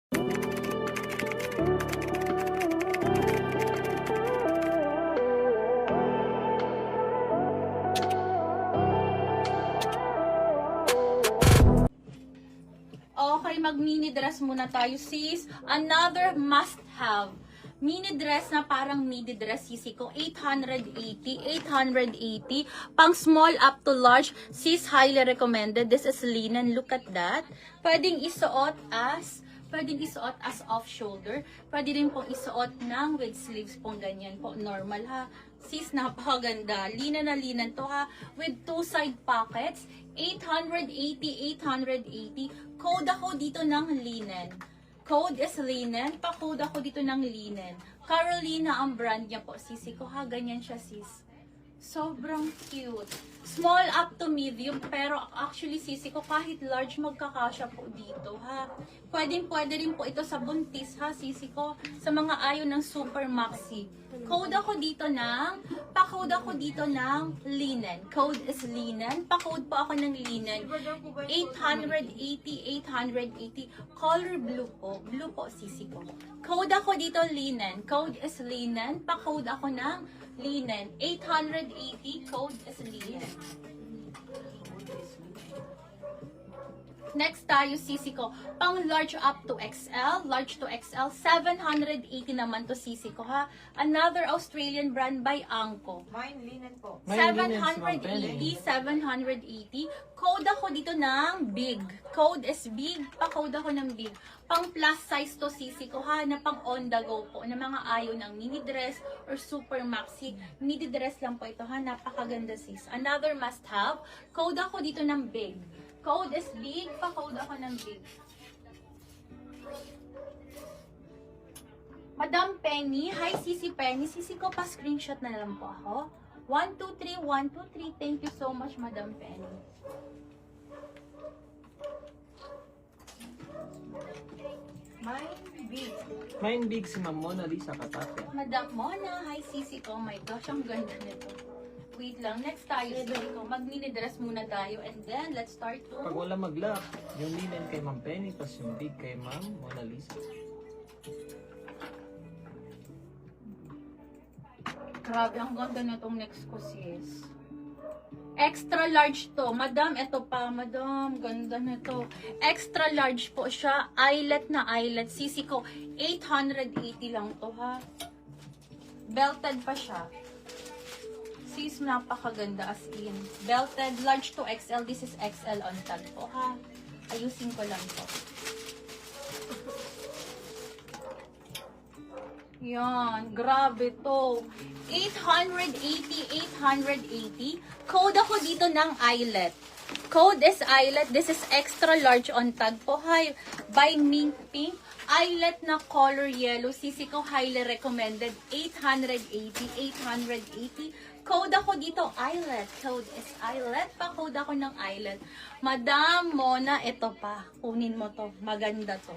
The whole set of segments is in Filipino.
Okay, mag-mini dress muna tayo, sis. Another must-have. Mini dress na parang midi dress, sisi ko. 880. Pang small up to large. Sis, highly recommended. This is linen. Look at that. Pwedeng isuot as off shoulder. Pwede rin pong isuot ng with sleeves pong ganyan po. Normal ha. Sis, napakaganda. Linen na linen to ha. With two side pockets. 880. Code ako dito ng linen. Code is linen. Pa-code ako dito ng linen. Carolina ang brand niya po. Sisi ko ha. Ganyan siya, sis. Sobrang cute. Small up to medium, pero actually sisi ko kahit large magkakasya po dito ha. Pwede rin po ito sa buntis ha, sisi ko. Sa mga ayaw ng super maxi. Pa-code ako dito ng linen. Code is linen. Pa-code po ako ng linen. 880. Color blue po. Blue po, sisi ko. Code ako dito linen. Code is linen. Pa-code ako ng linen. 880. Code is linen. Next tayo, sisi ko. Pang large up to XL. Large to XL. 780 naman to, sisi ko ha. Another Australian brand by Anko. Mine linen po. 780. Code ako dito ng big. Code is big. Pa-code ako ng big. Pang plus size to, sisi ko ha, na pang on the go po, na mga ayaw ng mini dress or super maxi. Mini dress lang po ito ha, napakaganda sis. Another must have. Code ako dito ng big. Code is big. Pa-code ako ng big. Madam Penny. Hi, Sisi Penny. Sisi ko pa screenshot na lang po ako. 123. Thank you so much, Madam Penny. Mine big si Ma'am Mona Lisa Katate. Madam Mona. Hi, Sisi ko. Oh my gosh, ang ganda nito. Wait lang. Next tayo, Sisi ko. Mag-mini dress muna tayo. And then, let's start to... Pag wala mag-lock, yung linen kay Ma'am Penny, tapos yung big kay Ma'am Mona Lisa. Grabe, ang ganda nitong next ko, sis. Extra large to. Madam, ito pa. Madam, ganda nito. Extra large po siya. Eyelet na eyelet. Sisi ko, 880 lang to, ha. Belted pa siya. Sis, napakaganda as in. Belted, large to XL. This is XL on tag po, ha. Ayusin ko lang to. Yan, grabe to. 880. Code ako dito ng eyelet. Code is eyelet. This is extra large on tag po. Hi, by Mink Pink. Eyelet na color yellow. Sisi ko highly recommended. 880. Code ako dito, eyelet. Code is eyelet. Pa-code ako ng eyelet. Madam Mona, ito pa. Kunin mo to. Maganda to.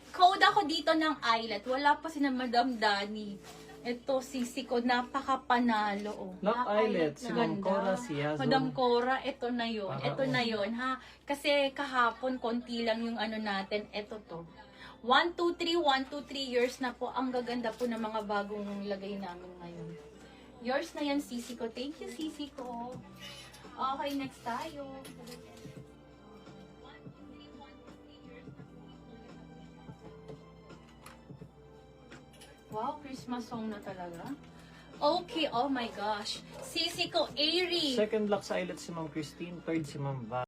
Code ako dito ng eyelet. Wala pa si na Madam Dani. Ito, sisi ko, napakapanalo. Oh. Not eyelet, si Ma'am Ganda. Cora, si Yazoo. Madam Cora, ito na yun. Para, Ito na yun, ha? Kasi kahapon, konti lang yung ano natin. Ito to. 123 years na po. Ang gaganda po ng mga bagong lagay namin ngayon. Yours na yan, sisi ko. Thank you, sisi ko. Okay, next tayo. Wow, Christmas song na talaga. Okay, oh my gosh. Sisi ko, airy. Second lock sa eyelet si Ma'am Christine, third si Ma'am Val.